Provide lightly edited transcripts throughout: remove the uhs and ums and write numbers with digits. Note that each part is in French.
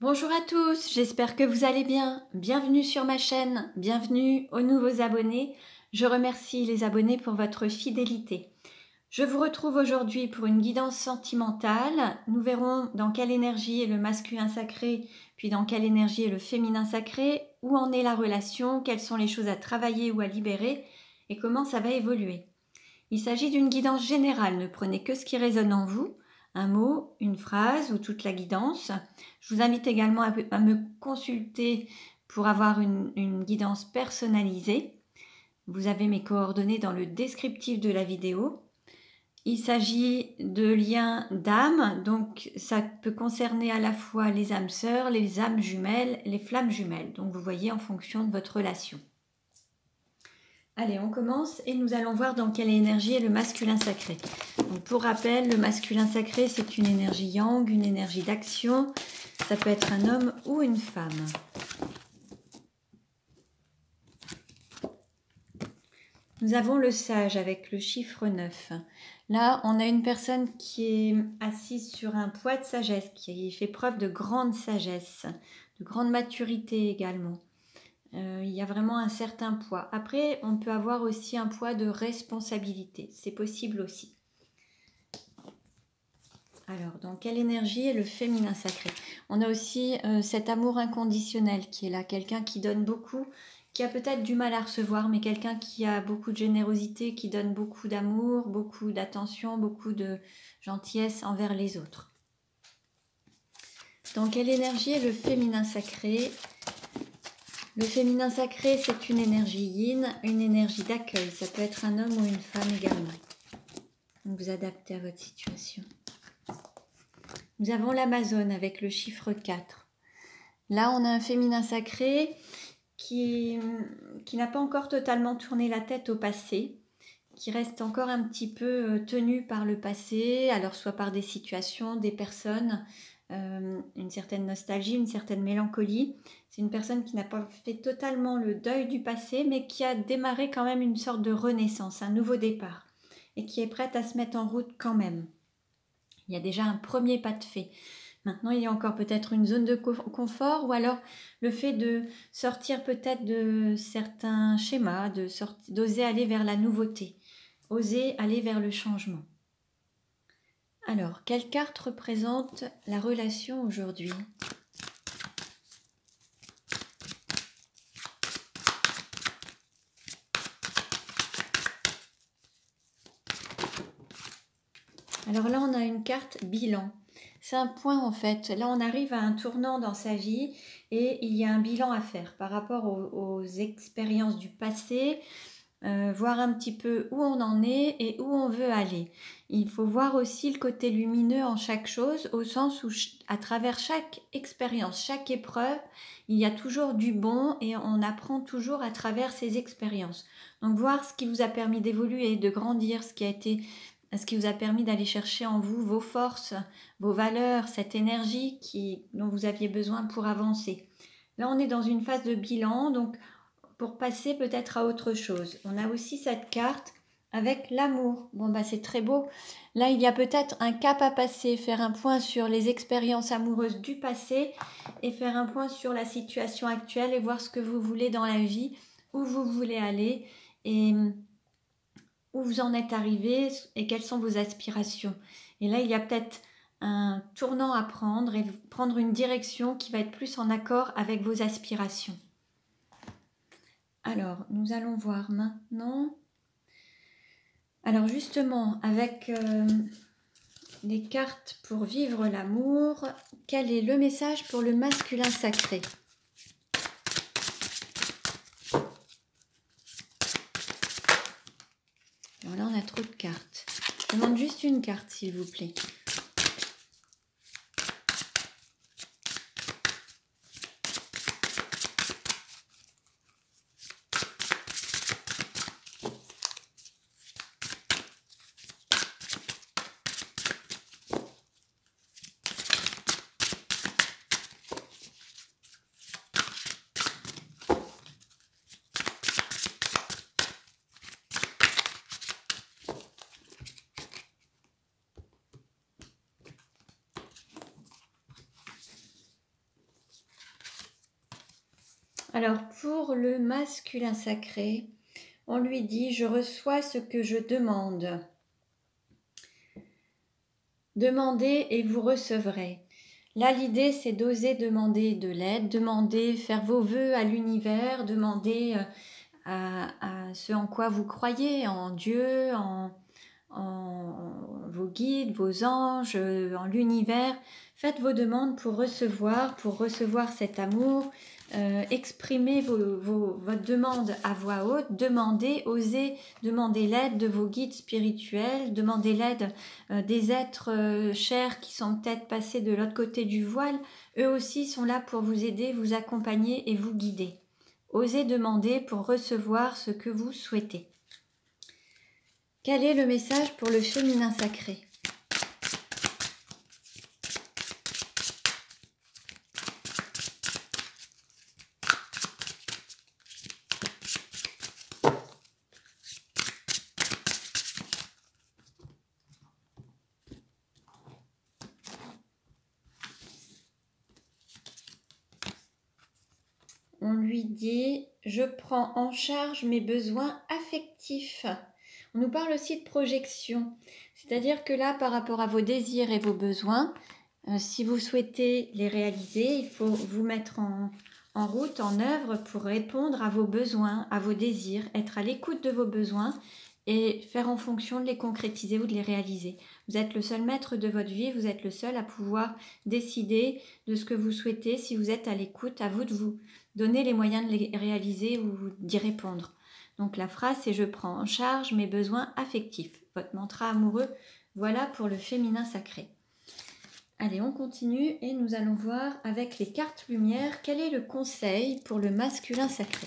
Bonjour à tous, j'espère que vous allez bien. Bienvenue sur ma chaîne, bienvenue aux nouveaux abonnés. Je remercie les abonnés pour votre fidélité. Je vous retrouve aujourd'hui pour une guidance sentimentale. Nous verrons dans quelle énergie est le masculin sacré, puis dans quelle énergie est le féminin sacré, où en est la relation, quelles sont les choses à travailler ou à libérer et comment ça va évoluer. Il s'agit d'une guidance générale, ne prenez que ce qui résonne en vous, un mot, une phrase ou toute la guidance. Je vous invite également à me consulter pour avoir une guidance personnalisée. Vous avez mes coordonnées dans le descriptif de la vidéo. Il s'agit de liens d'âme, donc ça peut concerner à la fois les âmes sœurs, les âmes jumelles, les flammes jumelles. Donc vous voyez en fonction de votre relation. Allez, on commence et nous allons voir dans quelle énergie est le masculin sacré. Donc, pour rappel, le masculin sacré, c'est une énergie yang, une énergie d'action. Ça peut être un homme ou une femme. Nous avons le sage avec le chiffre 9. Là, on a une personne qui est assise sur un poids de sagesse, qui fait preuve de grande sagesse, de grande maturité également. Il y a vraiment un certain poids. Après, on peut avoir aussi un poids de responsabilité. C'est possible aussi. Alors, dans quelle énergie est le féminin sacré? On a aussi cet amour inconditionnel qui est là. Quelqu'un qui donne beaucoup, qui a peut-être du mal à recevoir, mais quelqu'un qui a beaucoup de générosité, qui donne beaucoup d'amour, beaucoup d'attention, beaucoup de gentillesse envers les autres. Dans quelle énergie est le féminin sacré? Le féminin sacré, c'est une énergie yin, une énergie d'accueil. Ça peut être un homme ou une femme également. Donc vous adaptez à votre situation. Nous avons l'Amazone avec le chiffre 4. Là, on a un féminin sacré qui n'a pas encore totalement tourné la tête au passé, qui reste encore un petit peu tenu par le passé, alors soit par des situations, des personnes, une certaine nostalgie, une certaine mélancolie. C'est une personne qui n'a pas fait totalement le deuil du passé, mais qui a démarré quand même une sorte de renaissance, un nouveau départ, et qui est prête à se mettre en route quand même. Il y a déjà un premier pas de fait. Maintenant, il y a encore peut-être une zone de confort ou alors le fait de sortir peut-être de certains schémas, d'oser aller vers la nouveauté, oser aller vers le changement. Alors, quelle carte représente la relation aujourd'hui? Alors là, on a une carte bilan. C'est un point en fait. Là, on arrive à un tournant dans sa vie et il y a un bilan à faire par rapport aux expériences du passé, voir un petit peu où on en est et où on veut aller. Il faut voir aussi le côté lumineux en chaque chose, au sens où à travers chaque expérience, chaque épreuve, il y a toujours du bon et on apprend toujours à travers ces expériences. Donc voir ce qui vous a permis d'évoluer, de grandir, ce qui vous a permis d'aller chercher en vous vos forces, vos valeurs, cette énergie dont vous aviez besoin pour avancer. Là, on est dans une phase de bilan, donc pour passer peut-être à autre chose. On a aussi cette carte avec l'amour. Bon, bah c'est très beau. Là, il y a peut-être un cap à passer, faire un point sur les expériences amoureuses du passé et faire un point sur la situation actuelle et voir ce que vous voulez dans la vie, où vous voulez aller et où vous en êtes arrivé et quelles sont vos aspirations. Et là, il y a peut-être un tournant à prendre et prendre une direction qui va être plus en accord avec vos aspirations. Alors, nous allons voir maintenant. Alors justement, avec les cartes pour vivre l'amour, quel est le message pour le masculin sacré? Alors là, on a trop de cartes. Je demande juste une carte, s'il vous plaît. Alors, pour le masculin sacré, on lui dit « Je reçois ce que je demande. Demandez et vous recevrez. » Là, l'idée, c'est d'oser demander de l'aide, demander, faire vos vœux à l'univers, demander à ce en quoi vous croyez, en Dieu, en vos guides, vos anges, en l'univers. Faites vos demandes pour recevoir cet amour. Exprimez votre demande à voix haute. Demandez, osez demander l'aide de vos guides spirituels. Demandez l'aide des êtres chers qui sont peut-être passés de l'autre côté du voile. Eux aussi sont là pour vous aider, vous accompagner et vous guider. Osez demander pour recevoir ce que vous souhaitez. Quel est le message pour le féminin sacré? On lui dit « Je prends en charge mes besoins affectifs ». On nous parle aussi de projection, c'est-à-dire que là, par rapport à vos désirs et vos besoins, si vous souhaitez les réaliser, il faut vous mettre en route, en œuvre pour répondre à vos besoins, à vos désirs, être à l'écoute de vos besoins et faire en fonction de les concrétiser ou de les réaliser. Vous êtes le seul maître de votre vie, vous êtes le seul à pouvoir décider de ce que vous souhaitez. Si vous êtes à l'écoute, à vous de vous donner les moyens de les réaliser ou d'y répondre. Donc la phrase c'est « Je prends en charge mes besoins affectifs ». Votre mantra amoureux, voilà pour le féminin sacré. Allez, on continue et nous allons voir avec les cartes lumière quel est le conseil pour le masculin sacré.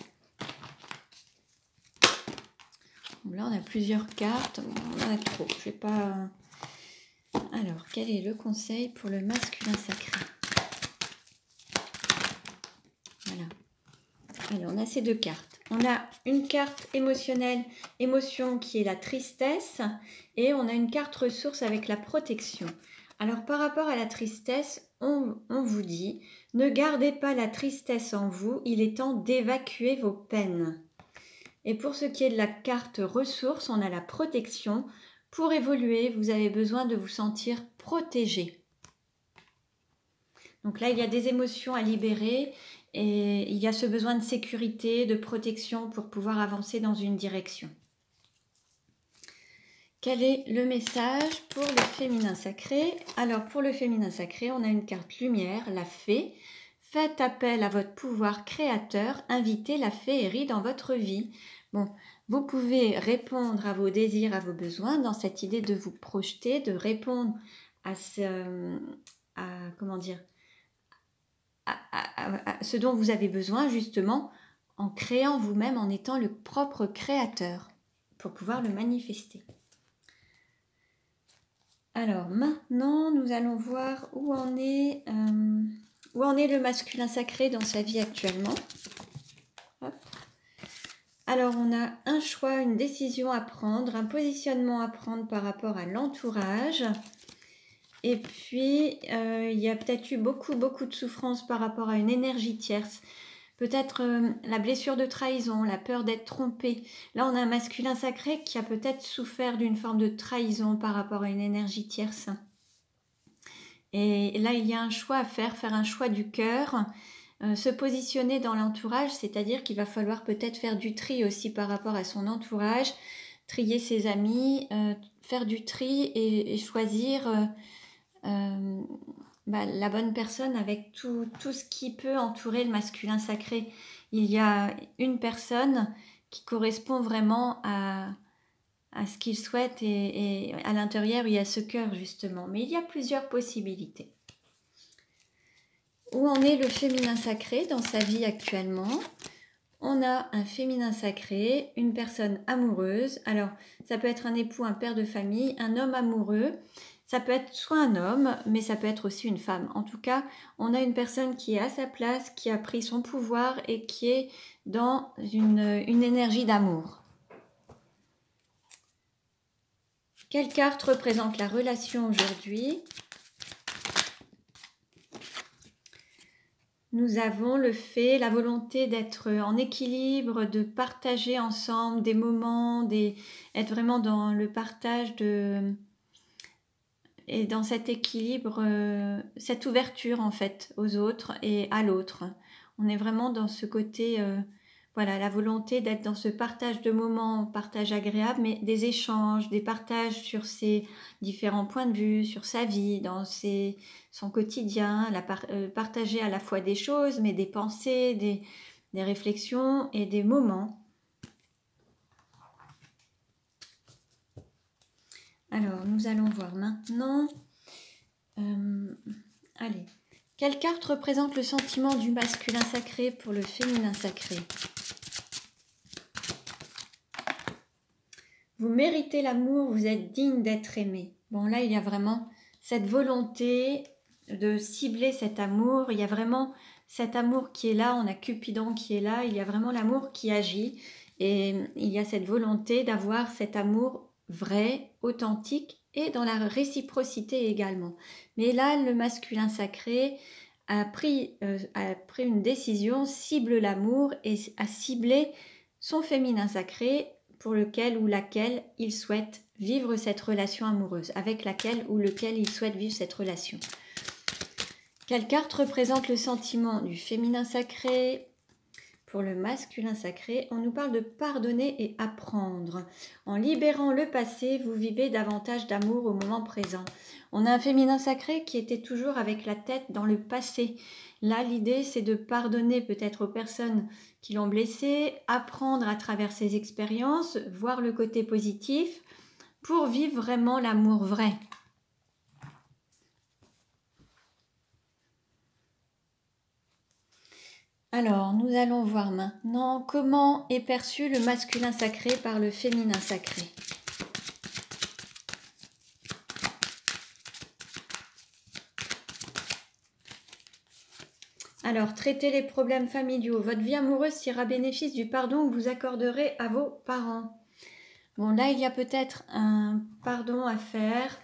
Là, on a plusieurs cartes, on en a trop, je vais pas... Alors, quel est le conseil pour le masculin sacré? Voilà. Alors, on a ces deux cartes. On a une carte émotionnelle, émotion qui est la tristesse, et on a une carte ressource avec la protection. Alors, par rapport à la tristesse, on vous dit, ne gardez pas la tristesse en vous, il est temps d'évacuer vos peines. Et pour ce qui est de la carte ressource, on a la protection. Pour évoluer, vous avez besoin de vous sentir protégé. Donc là, il y a des émotions à libérer et il y a ce besoin de sécurité, de protection pour pouvoir avancer dans une direction. Quel est le message pour le féminin sacré? Alors, pour le féminin sacré, on a une carte lumière, la fée. Faites appel à votre pouvoir créateur, invitez la féerie dans votre vie. Bon, vous pouvez répondre à vos désirs, à vos besoins, dans cette idée de vous projeter, de répondre à ce dont vous avez besoin, justement, en créant vous-même, en étant le propre créateur, pour pouvoir le manifester. Alors, maintenant, nous allons voir où en est le masculin sacré dans sa vie actuellement. Hop. Alors, on a un choix, une décision à prendre, un positionnement à prendre par rapport à l'entourage. Et puis, il y a peut-être eu beaucoup de souffrance par rapport à une énergie tierce. Peut-être la blessure de trahison, la peur d'être trompé. Là, on a un masculin sacré qui a peut-être souffert d'une forme de trahison par rapport à une énergie tierce. Et là, il y a un choix à faire un choix du cœur. Se positionner dans l'entourage, c'est-à-dire qu'il va falloir peut-être faire du tri aussi par rapport à son entourage, trier ses amis, faire du tri et choisir la bonne personne avec tout ce qui peut entourer le masculin sacré. Il y a une personne qui correspond vraiment à ce qu'il souhaite et à l'intérieur, il y a ce cœur justement. Mais il y a plusieurs possibilités. Où en est le féminin sacré dans sa vie actuellement? On a un féminin sacré, une personne amoureuse. Alors, ça peut être un époux, un père de famille, un homme amoureux. Ça peut être soit un homme, mais ça peut être aussi une femme. En tout cas, on a une personne qui est à sa place, qui a pris son pouvoir et qui est dans une énergie d'amour. Quelle carte représente la relation aujourd'hui? nous avons la volonté d'être en équilibre, de partager ensemble des moments, être vraiment dans le partage et dans cet équilibre, cette ouverture en fait aux autres et à l'autre. On est vraiment dans ce côté, voilà, la volonté d'être dans ce partage de moments, partage agréable, mais des échanges, des partages sur ses différents points de vue, sur sa vie, dans son quotidien, partager à la fois des choses, mais des pensées, des réflexions et des moments. Alors, nous allons voir maintenant. Allez. Quelle carte représente le sentiment du masculin sacré pour le féminin sacré? Vous méritez l'amour, vous êtes digne d'être aimé. Bon, là, il y a vraiment cette volonté de cibler cet amour. Il y a vraiment cet amour qui est là. On a Cupidon qui est là. Il y a vraiment l'amour qui agit. Et il y a cette volonté d'avoir cet amour vrai, authentique et dans la réciprocité également. Mais là, le masculin sacré a pris une décision, cible l'amour et a ciblé son féminin sacré pour lequel ou laquelle il souhaite vivre cette relation amoureuse, avec laquelle ou lequel il souhaite vivre cette relation. Quelle carte représente le sentiment du féminin sacré pour le masculin sacré? On nous parle de pardonner et apprendre. En libérant le passé, vous vivez davantage d'amour au moment présent. On a un féminin sacré qui était toujours avec la tête dans le passé. Là, l'idée, c'est de pardonner peut-être aux personnes qui l'ont blessé, apprendre à travers ces expériences, voir le côté positif pour vivre vraiment l'amour vrai. Alors, nous allons voir maintenant comment est perçu le masculin sacré par le féminin sacré. Alors, traitez les problèmes familiaux. Votre vie amoureuse tire à bénéfice du pardon que vous accorderez à vos parents. Bon, là, il y a peut-être un pardon à faire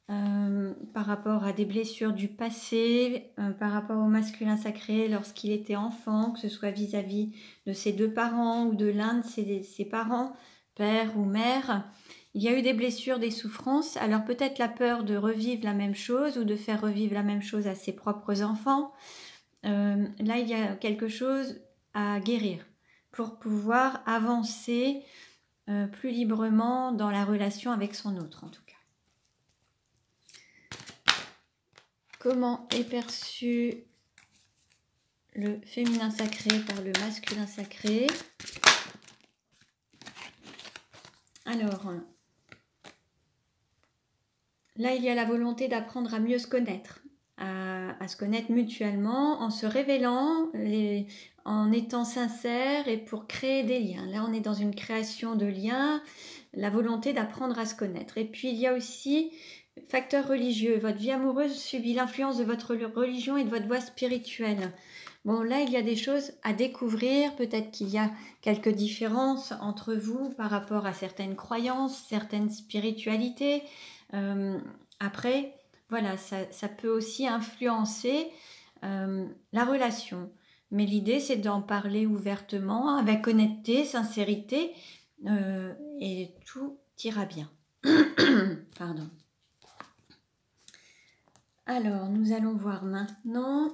par rapport à des blessures du passé, par rapport au masculin sacré lorsqu'il était enfant, que ce soit vis-à-vis de ses deux parents ou de l'un de ses parents, père ou mère. Il y a eu des blessures, des souffrances, alors peut-être la peur de revivre la même chose ou de faire revivre la même chose à ses propres enfants. Là, il y a quelque chose à guérir pour pouvoir avancer plus librement dans la relation avec son autre, en tout cas. Comment est perçu le féminin sacré par le masculin sacré? Alors, là, il y a la volonté d'apprendre à mieux se connaître, à se connaître mutuellement, en se révélant, en étant sincère et pour créer des liens. Là, on est dans une création de liens, la volonté d'apprendre à se connaître. Et puis, il y a aussi facteur religieux. Votre vie amoureuse subit l'influence de votre religion et de votre voie spirituelle. Bon, là, il y a des choses à découvrir. Peut-être qu'il y a quelques différences entre vous par rapport à certaines croyances, certaines spiritualités. Après, voilà, ça peut aussi influencer la relation. Mais l'idée, c'est d'en parler ouvertement, avec honnêteté, sincérité, et tout ira bien. Pardon. Alors, nous allons voir maintenant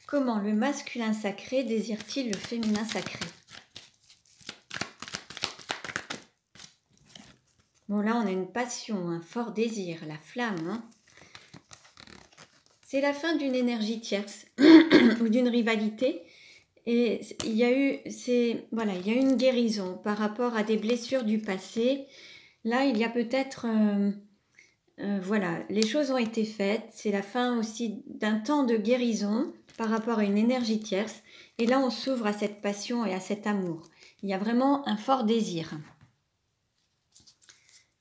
comment le masculin sacré désire-t-il le féminin sacré. Bon, là, on a une passion, un fort désir, la flamme. Hein. C'est la fin d'une énergie tierce ou d'une rivalité. Et il y a eu une guérison par rapport à des blessures du passé. Là, il y a peut-être... les choses ont été faites. C'est la fin aussi d'un temps de guérison par rapport à une énergie tierce. Et là, on s'ouvre à cette passion et à cet amour. Il y a vraiment un fort désir.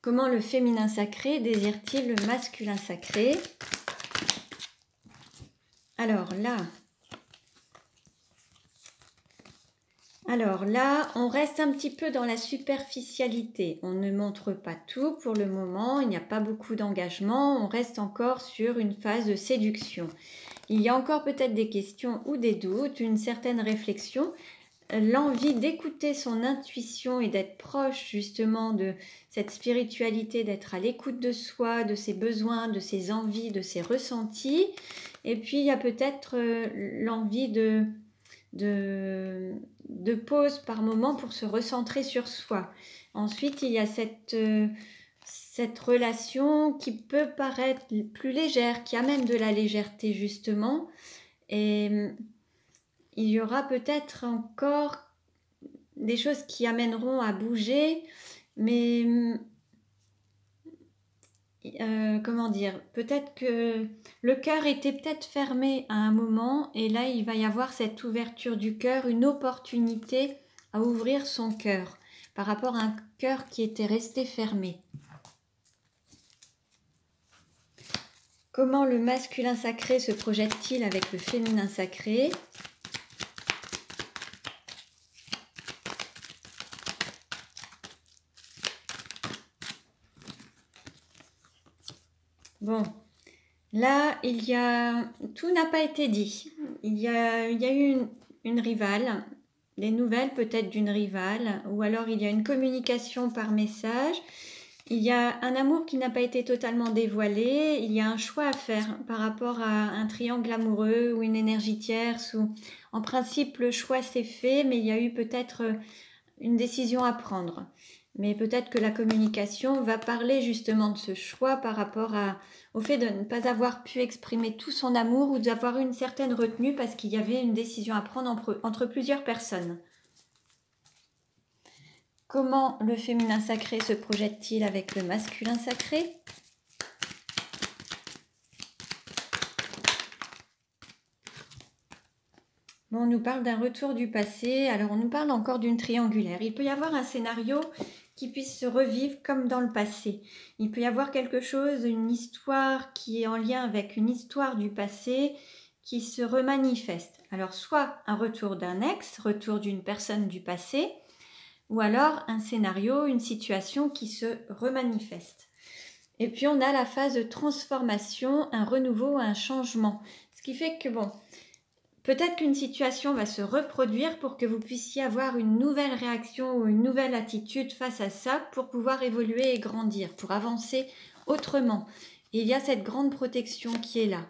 Comment le féminin sacré désire-t-il le masculin sacré? Alors là, on reste un petit peu dans la superficialité. On ne montre pas tout pour le moment. Il n'y a pas beaucoup d'engagement. On reste encore sur une phase de séduction. il y a encore peut-être des questions ou des doutes, une certaine réflexion, l'envie d'écouter son intuition et d'être proche justement de cette spiritualité, d'être à l'écoute de soi, de ses besoins, de ses envies, de ses ressentis. Et puis il y a peut-être l'envie de pause par moment pour se recentrer sur soi. Ensuite, il y a cette relation qui peut paraître plus légère, qui a même de la légèreté justement. Et il y aura peut-être encore des choses qui amèneront à bouger, mais comment dire, peut-être que le cœur était peut-être fermé à un moment et là il va y avoir cette ouverture du cœur, une opportunité à ouvrir son cœur par rapport à un cœur qui était resté fermé. Comment le masculin sacré se projette-t-il avec le féminin sacré ? Bon, là, tout n'a pas été dit. Il y a eu une rivale, des nouvelles peut-être d'une rivale, ou alors il y a une communication par message. Il y a un amour qui n'a pas été totalement dévoilé. Il y a un choix à faire par rapport à un triangle amoureux ou une énergie tierce. En principe, le choix s'est fait, mais il y a eu peut-être une décision à prendre. Mais peut-être que la communication va parler justement de ce choix par rapport au fait de ne pas avoir pu exprimer tout son amour ou d'avoir une certaine retenue parce qu'il y avait une décision à prendre entre plusieurs personnes. Comment le féminin sacré se projette-t-il avec le masculin sacré ? Bon, on nous parle d'un retour du passé, alors on nous parle encore d'une triangulaire. Il peut y avoir un scénario qui puisse se revivre comme dans le passé. Il peut y avoir quelque chose, une histoire qui est en lien avec une histoire du passé qui se remanifeste. Alors soit un retour d'un ex, retour d'une personne du passé, ou alors un scénario, une situation qui se remanifeste. Et puis on a la phase de transformation, un renouveau, un changement. Ce qui fait que bon, peut-être qu'une situation va se reproduire pour que vous puissiez avoir une nouvelle réaction ou une nouvelle attitude face à ça pour pouvoir évoluer et grandir, pour avancer autrement. Et il y a cette grande protection qui est là.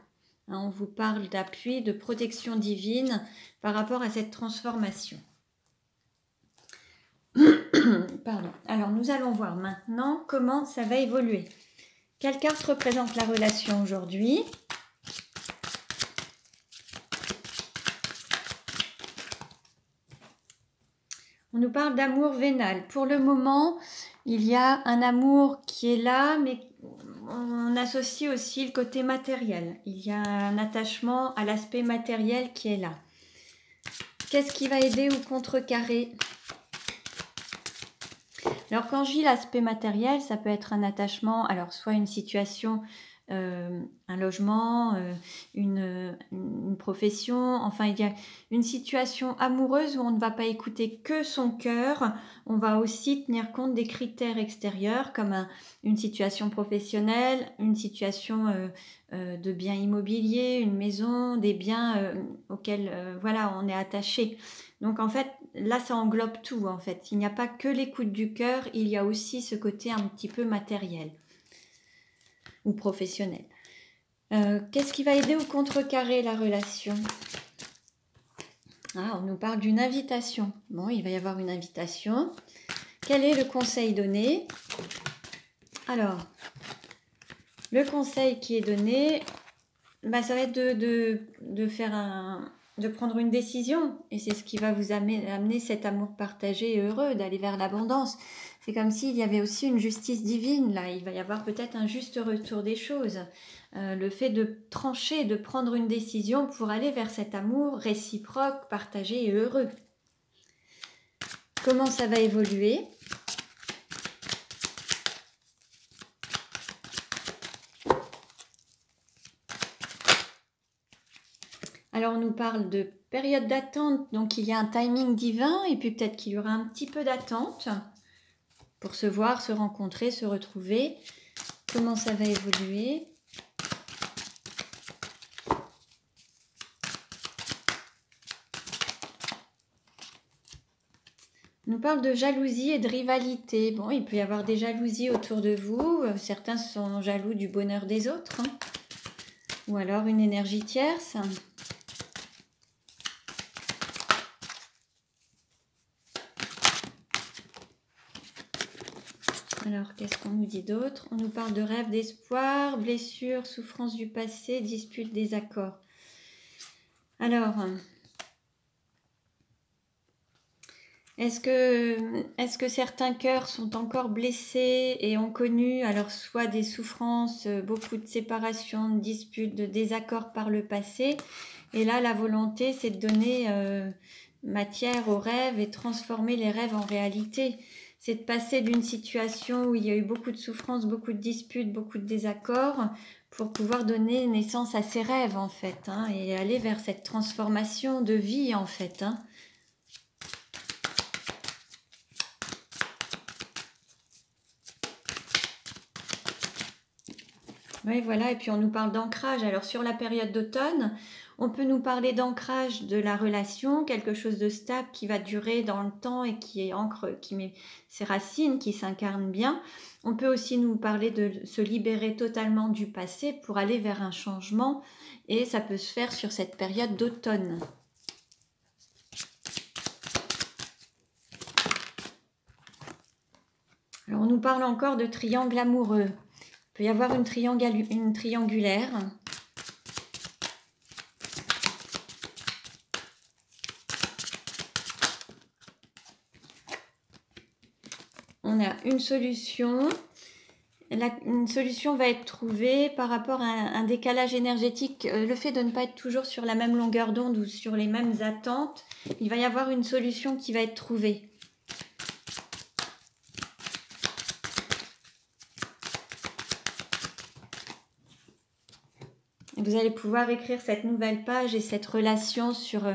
On vous parle d'appui, de protection divine par rapport à cette transformation. Pardon. Alors nous allons voir maintenant comment ça va évoluer. Quelle carte représente la relation aujourd'hui ? On nous parle d'amour vénal. Pour le moment, il y a un amour qui est là, mais on associe aussi le côté matériel. Il y a un attachement à l'aspect matériel qui est là. Qu'est-ce qui va aider ou contrecarrer ? Alors quand je dis l'aspect matériel, ça peut être un attachement, alors soit une situation, un logement, une profession, enfin il y a une situation amoureuse où on ne va pas écouter que son cœur, on va aussi tenir compte des critères extérieurs comme une situation professionnelle, une situation de biens immobiliers, une maison, des biens auxquels voilà, on est attaché. Donc en fait, là ça englobe tout en fait. Il n'y a pas que l'écoute du cœur, il y a aussi ce côté un petit peu matériel ou professionnel. Qu'est-ce qui va aider ou contrecarrer la relation ? On nous parle d'une invitation. Bon, il va y avoir une invitation. Quel est le conseil donné ? Alors, le conseil qui est donné, ça va être de prendre une décision. Et c'est ce qui va vous amener cet amour partagé et heureux, d'aller vers l'abondance. C'est comme s'il y avait aussi une justice divine là. Il va y avoir peut-être un juste retour des choses. Le fait de trancher, de prendre une décision pour aller vers cet amour réciproque, partagé et heureux. Comment ça va évoluer ? Alors on nous parle de période d'attente, donc il y a un timing divin et puis peut-être qu'il y aura un petit peu d'attente pour se voir, se rencontrer, se retrouver. Comment ça va évoluer ? On nous parle de jalousie et de rivalité. Bon, il peut y avoir des jalousies autour de vous. Certains sont jaloux du bonheur des autres, hein. Ou alors une énergie tierce. Alors, qu'est-ce qu'on nous dit d'autre? On nous parle de rêves d'espoir, blessures, souffrances du passé, disputes, désaccords. Alors, est-ce que certains cœurs sont encore blessés et ont connu alors soit des souffrances, beaucoup de séparations, de disputes, de désaccords par le passé? Et là, la volonté, c'est de donner matière aux rêves et transformer les rêves en réalité. C'est de passer d'une situation où il y a eu beaucoup de souffrances, beaucoup de disputes, beaucoup de désaccords, pour pouvoir donner naissance à ces rêves, en fait, hein, et aller vers cette transformation de vie, en fait, hein. Oui, voilà, et puis on nous parle d'ancrage. Alors sur la période d'automne, on peut nous parler d'ancrage de la relation, quelque chose de stable qui va durer dans le temps et qui est ancre, qui met ses racines, qui s'incarne bien. On peut aussi nous parler de se libérer totalement du passé pour aller vers un changement, et ça peut se faire sur cette période d'automne. Alors on nous parle encore de triangle amoureux. Il peut y avoir une triangulaire. On a une solution. Une solution va être trouvée par rapport à un décalage énergétique. Le fait de ne pas être toujours sur la même longueur d'onde ou sur les mêmes attentes, il va y avoir une solution qui va être trouvée. Vous allez pouvoir écrire cette nouvelle page et cette relation sur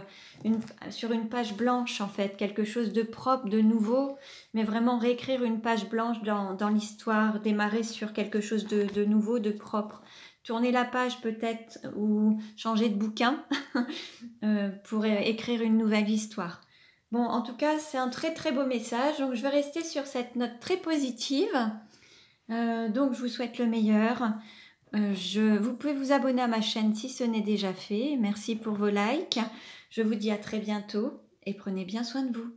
une page blanche, en fait, quelque chose de propre, de nouveau, mais vraiment réécrire une page blanche dans l'histoire, démarrer sur quelque chose de nouveau, de propre. Tourner la page peut-être ou changer de bouquin pour écrire une nouvelle histoire. Bon, en tout cas, c'est un très très beau message, donc je vais rester sur cette note très positive. Donc je vous souhaite le meilleur. Vous pouvez vous abonner à ma chaîne si ce n'est déjà fait. Merci pour vos likes. Je vous dis à très bientôt et prenez bien soin de vous.